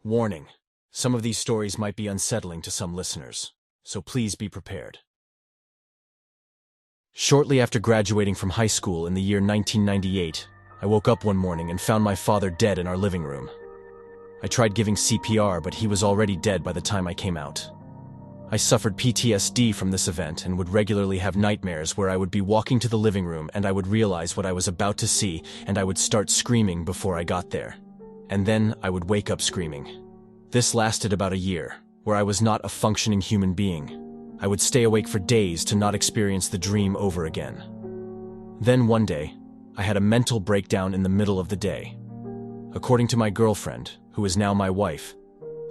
Warning: some of these stories might be unsettling to some listeners, so please be prepared. Shortly after graduating from high school in the year 1998, I woke up one morning and found my father dead in our living room. I tried giving CPR, but he was already dead by the time I came out. I suffered PTSD from this event and would regularly have nightmares where I would be walking to the living room and I would realize what I was about to see and I would start screaming before I got there. And then I would wake up screaming. This lasted about a year, where I was not a functioning human being. I would stay awake for days to not experience the dream over again. Then one day, I had a mental breakdown in the middle of the day. According to my girlfriend, who is now my wife,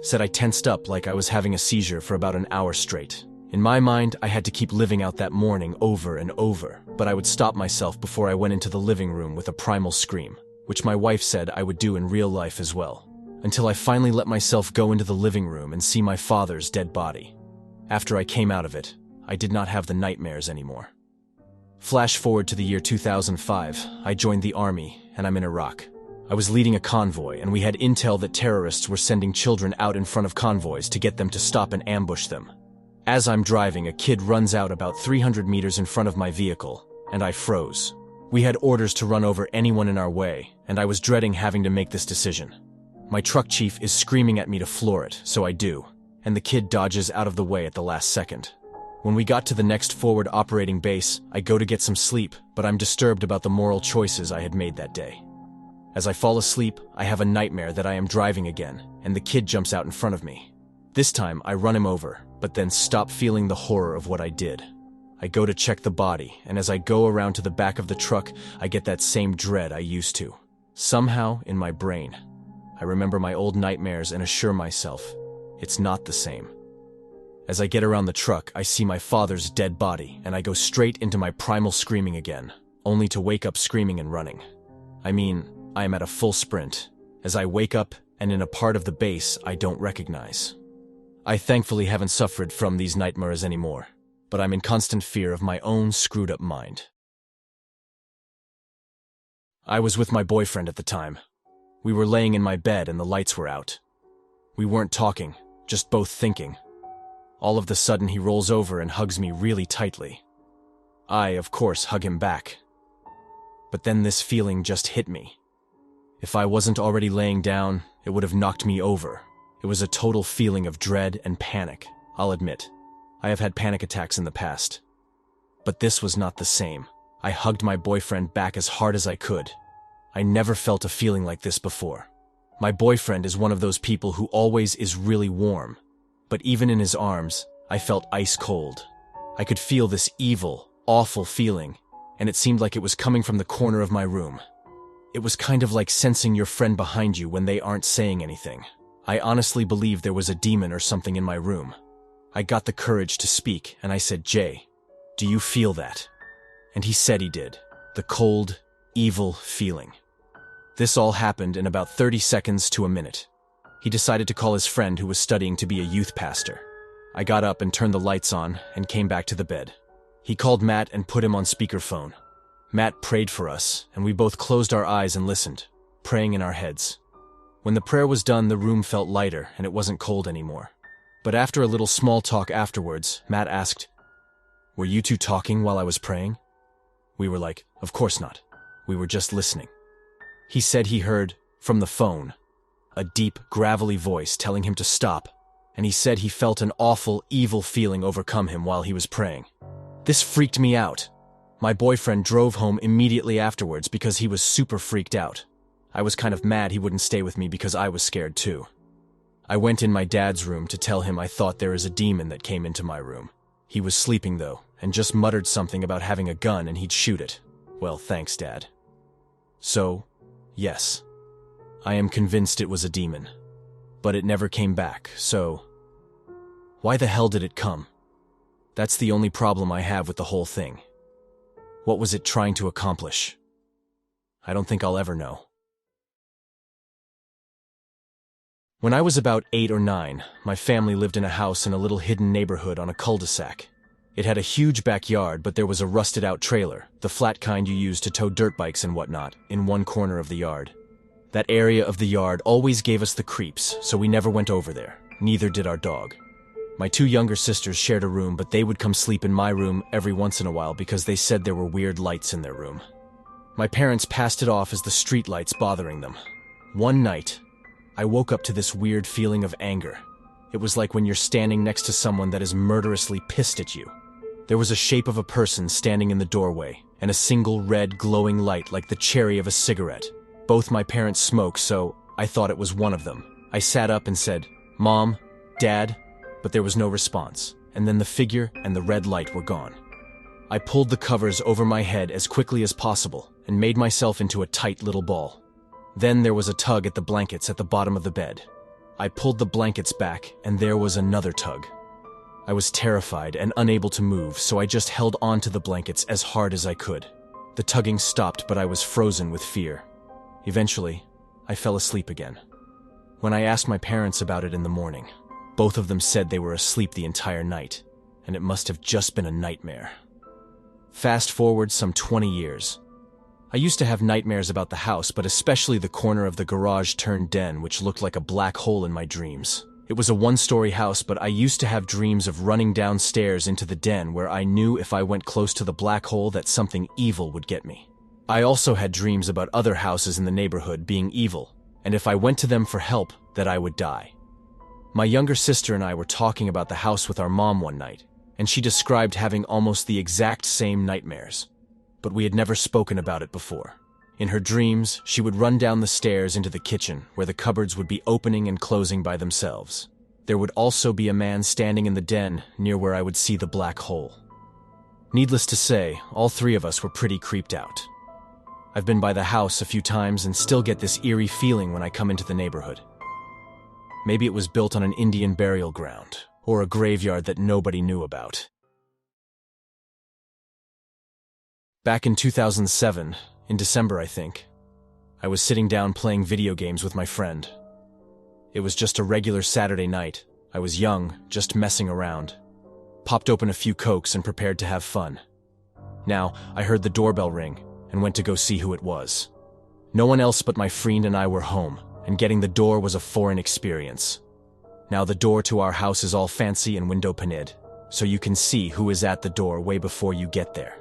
said I tensed up like I was having a seizure for about an hour straight. In my mind, I had to keep living out that morning over and over, but I would stop myself before I went into the living room with a primal scream, which my wife said I would do in real life as well, until I finally let myself go into the living room and see my father's dead body. After I came out of it, I did not have the nightmares anymore. Flash forward to the year 2005, I joined the army, and I'm in Iraq. I was leading a convoy, and we had intel that terrorists were sending children out in front of convoys to get them to stop and ambush them. As I'm driving, a kid runs out about 300 meters in front of my vehicle, and I froze. We had orders to run over anyone in our way, and I was dreading having to make this decision. My truck chief is screaming at me to floor it, so I do, and the kid dodges out of the way at the last second. When we got to the next forward operating base, I go to get some sleep, but I'm disturbed about the moral choices I had made that day. As I fall asleep, I have a nightmare that I am driving again, and the kid jumps out in front of me. This time, I run him over, but then stop feeling the horror of what I did. I go to check the body, and as I go around to the back of the truck, I get that same dread I used to. Somehow, in my brain, I remember my old nightmares and assure myself, it's not the same. As I get around the truck, I see my father's dead body, and I go straight into my primal screaming again, only to wake up screaming and running. I mean, I am at a full sprint, as I wake up and in a part of the base I don't recognize. I thankfully haven't suffered from these nightmares anymore, but I'm in constant fear of my own screwed up mind. I was with my boyfriend at the time. We were laying in my bed and the lights were out. We weren't talking, just both thinking. All of the sudden he rolls over and hugs me really tightly. I, of course, hug him back. But then this feeling just hit me. If I wasn't already laying down, it would have knocked me over. It was a total feeling of dread and panic, I'll admit. I have had panic attacks in the past. But this was not the same. I hugged my boyfriend back as hard as I could. I never felt a feeling like this before. My boyfriend is one of those people who always is really warm, but even in his arms, I felt ice cold. I could feel this evil, awful feeling, and it seemed like it was coming from the corner of my room. It was kind of like sensing your friend behind you when they aren't saying anything. I honestly believed there was a demon or something in my room. I got the courage to speak, and I said, "Jay, do you feel that?" And he said he did. The cold, evil feeling. This all happened in about 30 seconds to a minute. He decided to call his friend who was studying to be a youth pastor. I got up and turned the lights on and came back to the bed. He called Matt and put him on speakerphone. Matt prayed for us, and we both closed our eyes and listened, praying in our heads. When the prayer was done, the room felt lighter and it wasn't cold anymore. But after a little small talk afterwards, Matt asked, "Were you two talking while I was praying?" We were like, "Of course not. We were just listening." He said he heard, from the phone, a deep, gravelly voice telling him to stop, and he said he felt an awful, evil feeling overcome him while he was praying. This freaked me out. My boyfriend drove home immediately afterwards because he was super freaked out. I was kind of mad he wouldn't stay with me because I was scared too. I went in my dad's room to tell him I thought there is a demon that came into my room. He was sleeping though, and just muttered something about having a gun and he'd shoot it. Well, thanks, Dad. So, yes, I am convinced it was a demon. But it never came back, so why the hell did it come? That's the only problem I have with the whole thing. What was it trying to accomplish? I don't think I'll ever know. When I was about 8 or 9, my family lived in a house in a little hidden neighborhood on a cul-de-sac. It had a huge backyard, but there was a rusted-out trailer, the flat kind you use to tow dirt bikes and whatnot, in one corner of the yard. That area of the yard always gave us the creeps, so we never went over there. Neither did our dog. My two younger sisters shared a room, but they would come sleep in my room every once in a while because they said there were weird lights in their room. My parents passed it off as the street lights bothering them. One night, I woke up to this weird feeling of anger. It was like when you're standing next to someone that is murderously pissed at you. There was a shape of a person standing in the doorway, and a single red glowing light like the cherry of a cigarette. Both my parents smoke, so I thought it was one of them. I sat up and said, "Mom, Dad," but there was no response, and then the figure and the red light were gone. I pulled the covers over my head as quickly as possible and made myself into a tight little ball. Then there was a tug at the blankets at the bottom of the bed. I pulled the blankets back, and there was another tug. I was terrified and unable to move, so I just held on to the blankets as hard as I could. The tugging stopped, but I was frozen with fear. Eventually, I fell asleep again. When I asked my parents about it in the morning, both of them said they were asleep the entire night, and it must have just been a nightmare. Fast forward some 20 years. I used to have nightmares about the house, but especially the corner of the garage-turned-den, which looked like a black hole in my dreams. It was a one-story house, but I used to have dreams of running downstairs into the den where I knew if I went close to the black hole that something evil would get me. I also had dreams about other houses in the neighborhood being evil, and if I went to them for help, that I would die. My younger sister and I were talking about the house with our mom one night, and she described having almost the exact same nightmares. But we had never spoken about it before. In her dreams, she would run down the stairs into the kitchen, where the cupboards would be opening and closing by themselves. There would also be a man standing in the den near where I would see the black hole. Needless to say, all three of us were pretty creeped out. I've been by the house a few times and still get this eerie feeling when I come into the neighborhood. Maybe it was built on an Indian burial ground, or a graveyard that nobody knew about. Back in 2007, in December I think, I was sitting down playing video games with my friend. It was just a regular Saturday night. I was young, just messing around. Popped open a few Cokes and prepared to have fun. Now, I heard the doorbell ring and went to go see who it was. No one else but my friend and I were home, and getting the door was a foreign experience. Now the door to our house is all fancy and window painted, so you can see who is at the door way before you get there.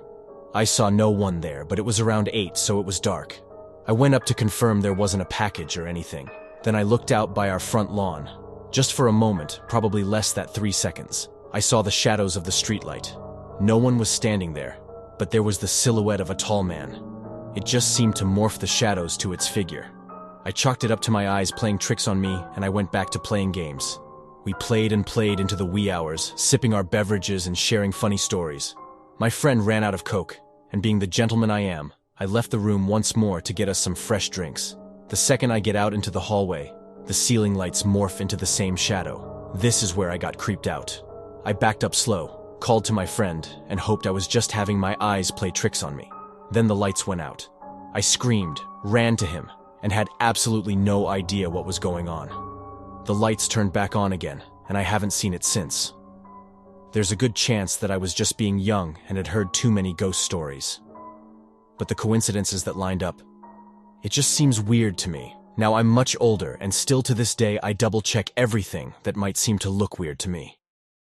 I saw no one there, but it was around 8, so it was dark. I went up to confirm there wasn't a package or anything. Then I looked out by our front lawn. Just for a moment, probably less than 3 seconds, I saw the shadows of the streetlight. No one was standing there, but there was the silhouette of a tall man. It just seemed to morph the shadows to its figure. I chalked it up to my eyes playing tricks on me, and I went back to playing games. We played and played into the wee hours, sipping our beverages and sharing funny stories. My friend ran out of Coke, and being the gentleman I am, I left the room once more to get us some fresh drinks. The second I get out into the hallway, the ceiling lights morph into the same shadow. This is where I got creeped out. I backed up slow, called to my friend, and hoped I was just having my eyes play tricks on me. Then the lights went out. I screamed, ran to him, and had absolutely no idea what was going on. The lights turned back on again, and I haven't seen it since. There's a good chance that I was just being young and had heard too many ghost stories. But the coincidences that lined up, it just seems weird to me. Now I'm much older, and still to this day I double-check everything that might seem to look weird to me.